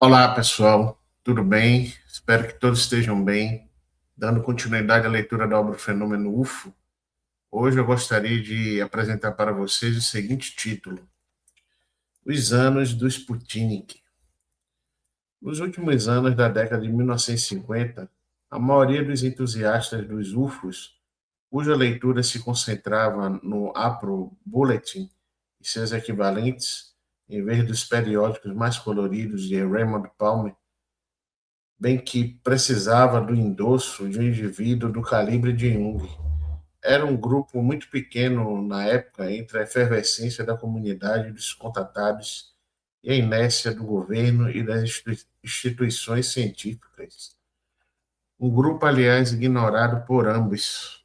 Olá, pessoal, tudo bem? Espero que todos estejam bem. Dando continuidade à leitura da obra Fenômeno UFO, hoje eu gostaria de apresentar para vocês o seguinte título: Os anos do Sputnik. Nos últimos anos da década de 1950, a maioria dos entusiastas dos UFOs, cuja leitura se concentrava no APRO Bulletin e seus equivalentes, em vez dos periódicos mais coloridos de Raymond Palmer, bem que precisava do endosso de um indivíduo do calibre de Jung. Era um grupo muito pequeno na época entre a efervescência da comunidade dos contatados e a inércia do governo e das instituições científicas. Um grupo, aliás, ignorado por ambos.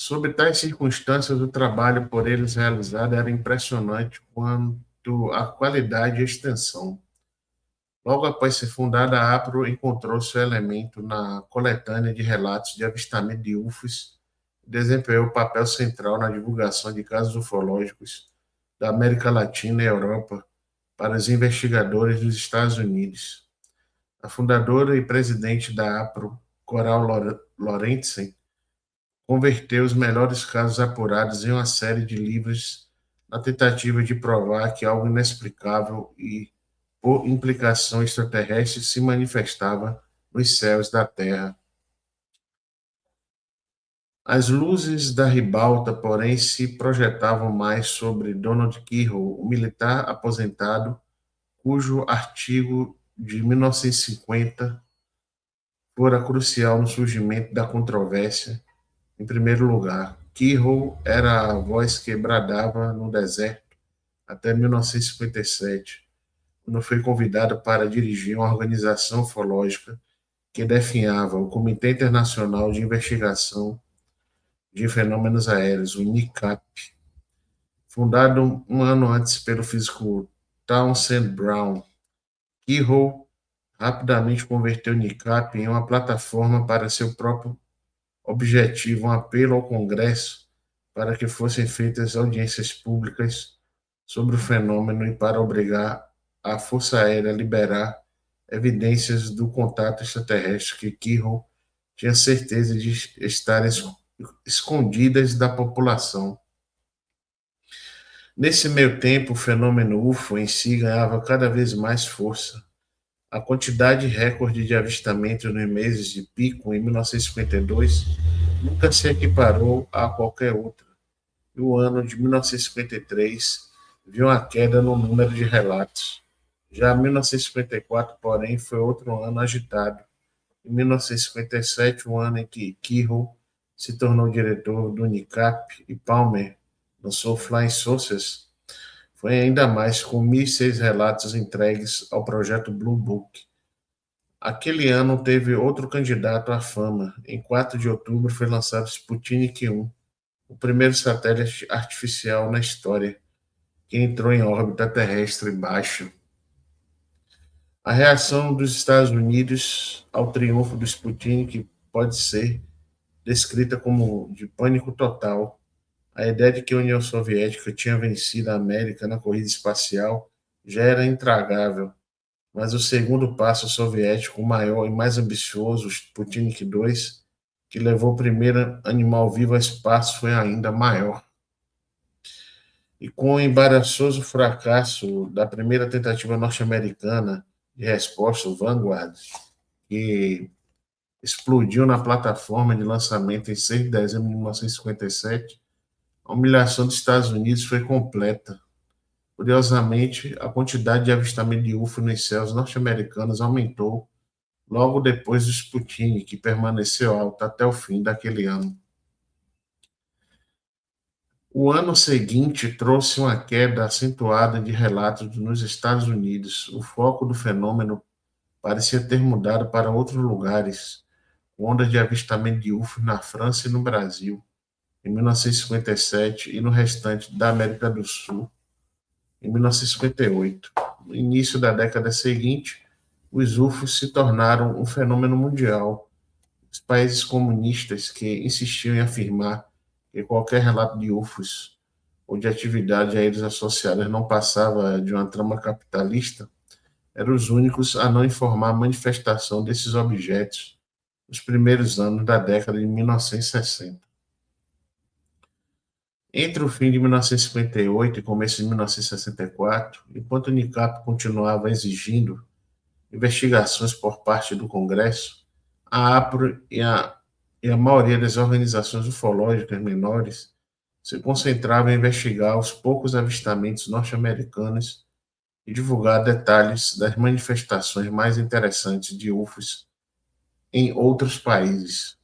Sob tais circunstâncias, o trabalho por eles realizado era impressionante quanto à qualidade e extensão. Logo após ser fundada, a APRO encontrou seu elemento na coletânea de relatos de avistamento de UFOs e desempenhou um papel central na divulgação de casos ufológicos da América Latina e Europa para os investigadores dos Estados Unidos. A fundadora e presidente da APRO, Coral Lorentzen, converteu os melhores casos apurados em uma série de livros na tentativa de provar que algo inexplicável e por implicação extraterrestre, se manifestava nos céus da Terra. As luzes da ribalta, porém, se projetavam mais sobre Donald Keyhoe, o militar aposentado, cujo artigo de 1950 fora crucial no surgimento da controvérsia. Em primeiro lugar, Keyhoe era a voz que bradava no deserto até 1957, quando foi convidado para dirigir uma organização ufológica que definhava o Comitê Internacional de Investigação de Fenômenos Aéreos, o NICAP, fundado um ano antes pelo físico Townsend Brown. Keyhoe rapidamente converteu o NICAP em uma plataforma para seu próprio objetivo, um apelo ao Congresso para que fossem feitas audiências públicas sobre o fenômeno e para obrigar a Força Aérea a liberar evidências do contato extraterrestre que Keyhoe tinha certeza de estarem escondidas da população. Nesse meio tempo, o fenômeno UFO em si ganhava cada vez mais força. A quantidade recorde de avistamentos nos meses de pico em 1952 nunca se equiparou a qualquer outra. E o ano de 1953 viu uma queda no número de relatos. Já 1954, porém, foi outro ano agitado. Em 1957, o ano em que Keyhoe se tornou diretor do NICAP e Palmer lançou Flying Saucers, foi ainda mais, com 1.006 relatos entregues ao projeto Blue Book. Aquele ano teve outro candidato à fama. Em 4 de outubro foi lançado Sputnik 1, o primeiro satélite artificial na história, que entrou em órbita terrestre baixa. A reação dos Estados Unidos ao triunfo do Sputnik pode ser descrita como de pânico total. A ideia de que a União Soviética tinha vencido a América na corrida espacial já era intragável, mas o segundo passo soviético, o maior e mais ambicioso, o Sputnik 2, que levou o primeiro animal vivo ao espaço, foi ainda maior. E com o embaraçoso fracasso da primeira tentativa norte-americana de resposta, o Vanguard, que explodiu na plataforma de lançamento em 6 de dezembro de 1957, a humilhação dos Estados Unidos foi completa. Curiosamente, a quantidade de avistamento de UFO nos céus norte-americanos aumentou logo depois do Sputnik, que permaneceu alta até o fim daquele ano. O ano seguinte trouxe uma queda acentuada de relatos nos Estados Unidos. O foco do fenômeno parecia ter mudado para outros lugares, com ondas de avistamento de UFO na França e no Brasil, em 1957, e no restante da América do Sul, em 1958. No início da década seguinte, os UFOs se tornaram um fenômeno mundial. Os países comunistas que insistiam em afirmar que qualquer relato de UFOs ou de atividade a eles associadas não passava de uma trama capitalista, eram os únicos a não informar a manifestação desses objetos nos primeiros anos da década de 1960. Entre o fim de 1958 e começo de 1964, enquanto o NICAP continuava exigindo investigações por parte do Congresso, a APRO e a maioria das organizações ufológicas menores se concentravam em investigar os poucos avistamentos norte-americanos e divulgar detalhes das manifestações mais interessantes de UFOs em outros países.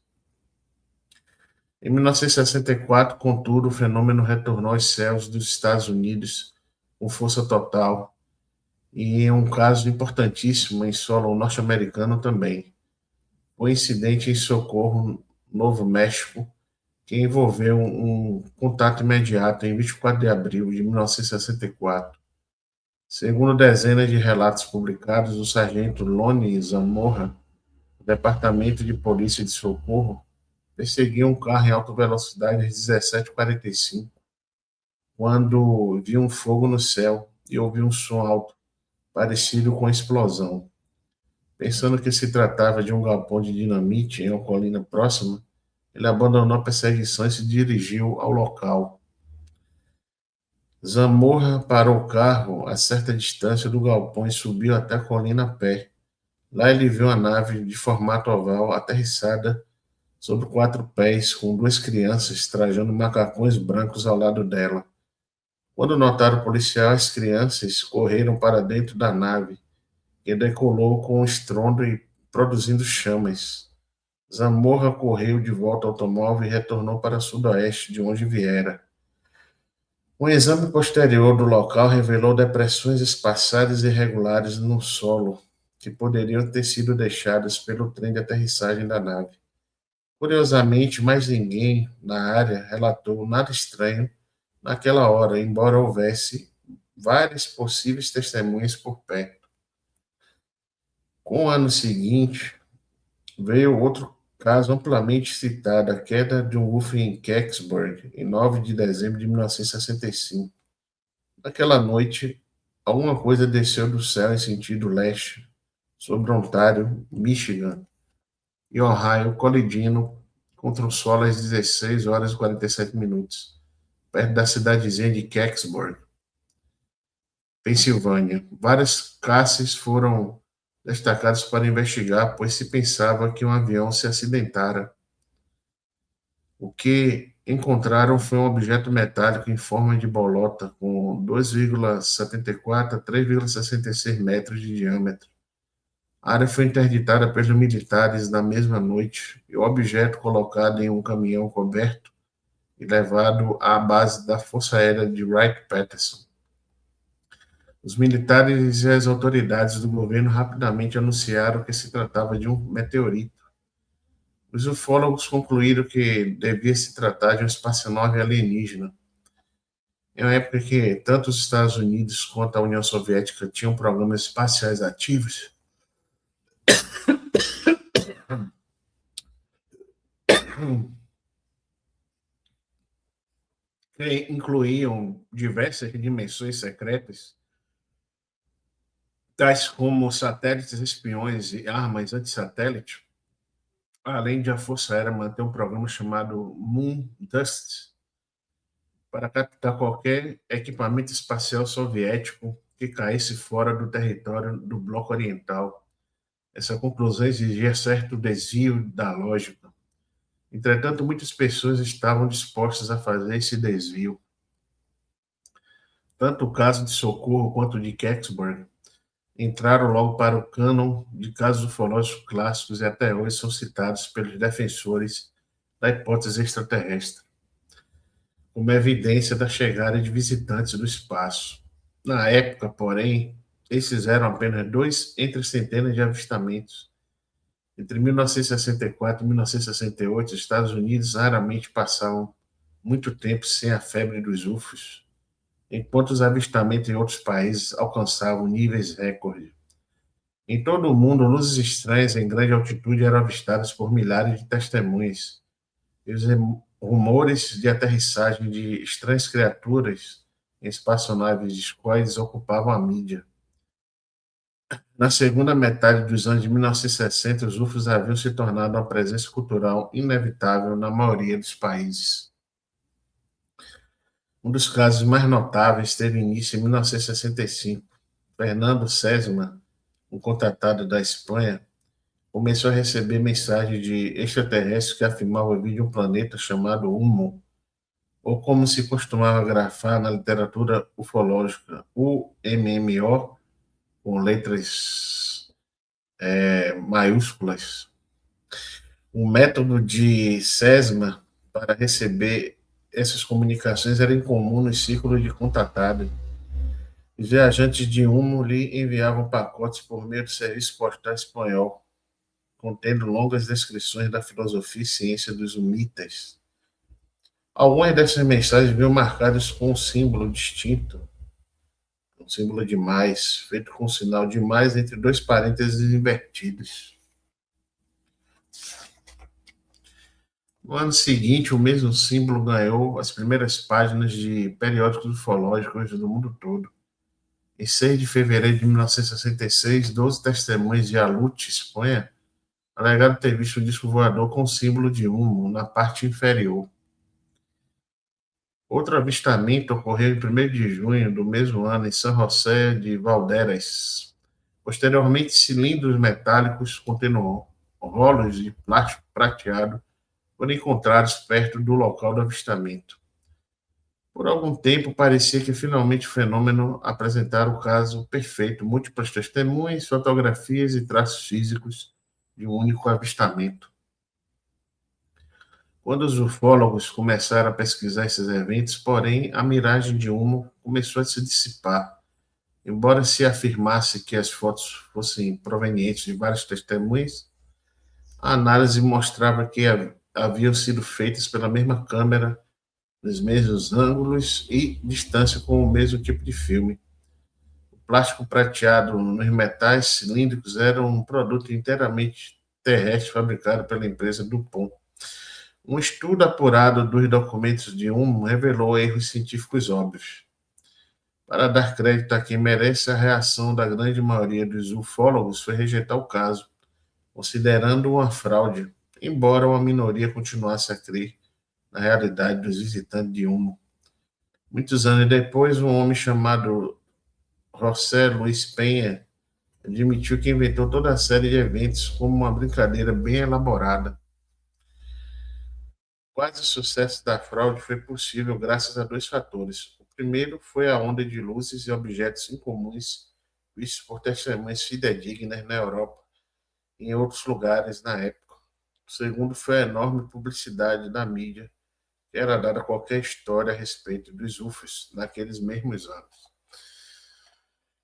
Em 1964, contudo, o fenômeno retornou aos céus dos Estados Unidos com força total e em um caso importantíssimo em solo norte-americano também, o incidente em Socorro, Novo México, que envolveu um contato imediato em 24 de abril de 1964. Segundo dezenas de relatos publicados, o sargento Lonnie Zamora, do Departamento de Polícia de Socorro, perseguia um carro em alta velocidade às 17h45, quando viu um fogo no céu e ouviu um som alto, parecido com explosão. Pensando que se tratava de um galpão de dinamite em uma colina próxima, ele abandonou a perseguição e se dirigiu ao local. Zamorra parou o carro a certa distância do galpão e subiu até a colina a pé. Lá ele viu a nave de formato oval aterrissada sobre 4 pés, com 2 crianças trajando macacões brancos ao lado dela. Quando notaram o policial, as crianças correram para dentro da nave, que decolou com um estrondo e produzindo chamas. Zamorra correu de volta ao automóvel e retornou para sudoeste, de onde viera. Um exame posterior do local revelou depressões espaçadas e irregulares no solo, que poderiam ter sido deixadas pelo trem de aterrissagem da nave. Curiosamente, mais ninguém na área relatou nada estranho naquela hora, embora houvesse várias possíveis testemunhas por perto. Com o ano seguinte, veio outro caso amplamente citado, a queda de um UFO em Kecksburg, em 9 de dezembro de 1965. Naquela noite, alguma coisa desceu do céu em sentido leste, sobre Ontário, Michigan e Ohio, colidindo contra o solo às 16h47, perto da cidadezinha de Kecksburg, Pensilvânia. Várias caças foram destacadas para investigar, pois se pensava que um avião se acidentara. O que encontraram foi um objeto metálico em forma de bolota, com 2,74 a 3,66 metros de diâmetro. A área foi interditada pelos militares na mesma noite e o objeto colocado em um caminhão coberto e levado à base da Força Aérea de Wright-Patterson. Os militares e as autoridades do governo rapidamente anunciaram que se tratava de um meteorito. Os ufólogos concluíram que devia se tratar de uma espaçonave alienígena. Em uma época que tanto os Estados Unidos quanto a União Soviética tinham programas espaciais ativos, que incluíam diversas dimensões secretas, tais como satélites espiões e armas antissatélite, além de a Força Aérea manter um programa chamado Moon Dust, para captar qualquer equipamento espacial soviético que caísse fora do território do Bloco Oriental. Essa conclusão exigia certo desvio da lógica. Entretanto, muitas pessoas estavam dispostas a fazer esse desvio. Tanto o caso de Socorro quanto o de Kecksburg entraram logo para o cânon de casos ufológicos clássicos e até hoje são citados pelos defensores da hipótese extraterrestre, como evidência da chegada de visitantes do espaço. Na época, porém, esses eram apenas 2 entre centenas de avistamentos. Entre 1964 e 1968, os Estados Unidos raramente passavam muito tempo sem a febre dos UFOs, enquanto os avistamentos em outros países alcançavam níveis recorde. Em todo o mundo, luzes estranhas em grande altitude eram avistadas por milhares de testemunhas, e os rumores de aterrissagem de estranhas criaturas em espaçonaves discoides ocupavam a mídia. Na segunda metade dos anos de 1960, os UFOs haviam se tornado uma presença cultural inevitável na maioria dos países. Um dos casos mais notáveis teve início em 1965. Fernando Sesma, um contratado da Espanha, começou a receber mensagens de extraterrestres que afirmavam vir de um planeta chamado Humo, ou como se costumava grafar na literatura ufológica, UMMO, com letras maiúsculas. O método de Sesma para receber essas comunicações era incomum nos círculos de contatado. Os viajantes de Humo lhe enviavam pacotes por meio do serviço postal espanhol, contendo longas descrições da filosofia e ciência dos humitas. Algumas dessas mensagens vinham marcadas com um símbolo distinto, um símbolo de mais, feito com um sinal de mais entre dois parênteses invertidos. No ano seguinte, o mesmo símbolo ganhou as primeiras páginas de periódicos ufológicos do mundo todo. Em 6 de fevereiro de 1966, 12 testemunhas de Aluche, Espanha, alegaram ter visto um disco voador com símbolo de Humo na parte inferior. Outro avistamento ocorreu em 1º de junho do mesmo ano em São José de Valderas. Posteriormente, cilindros metálicos contendo rolos de plástico prateado foram encontrados perto do local do avistamento. Por algum tempo, parecia que finalmente o fenômeno apresentara o caso perfeito, múltiplas testemunhas, fotografias e traços físicos de um único avistamento. Quando os ufólogos começaram a pesquisar esses eventos, porém, a miragem de Humo começou a se dissipar. Embora se afirmasse que as fotos fossem provenientes de várias testemunhas, a análise mostrava que haviam sido feitas pela mesma câmera, nos mesmos ângulos e distância com o mesmo tipo de filme. O plástico prateado nos metais cilíndricos era um produto inteiramente terrestre fabricado pela empresa DuPont. Um estudo apurado dos documentos de Humo revelou erros científicos óbvios. Para dar crédito a quem merece, a reação da grande maioria dos ufólogos foi rejeitar o caso, considerando uma fraude, embora uma minoria continuasse a crer na realidade dos visitantes de Humo. Muitos anos depois, um homem chamado José Luiz Penha admitiu que inventou toda a série de eventos como uma brincadeira bem elaborada. Quase o sucesso da fraude foi possível graças a 2 fatores. O primeiro foi a onda de luzes e objetos incomuns vistos por testemunhas fidedignas na Europa e em outros lugares na época. O segundo foi a enorme publicidade da mídia que era dada a qualquer história a respeito dos UFOs naqueles mesmos anos.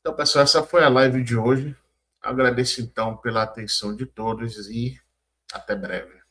Então, pessoal, essa foi a live de hoje. Agradeço então pela atenção de todos e até breve.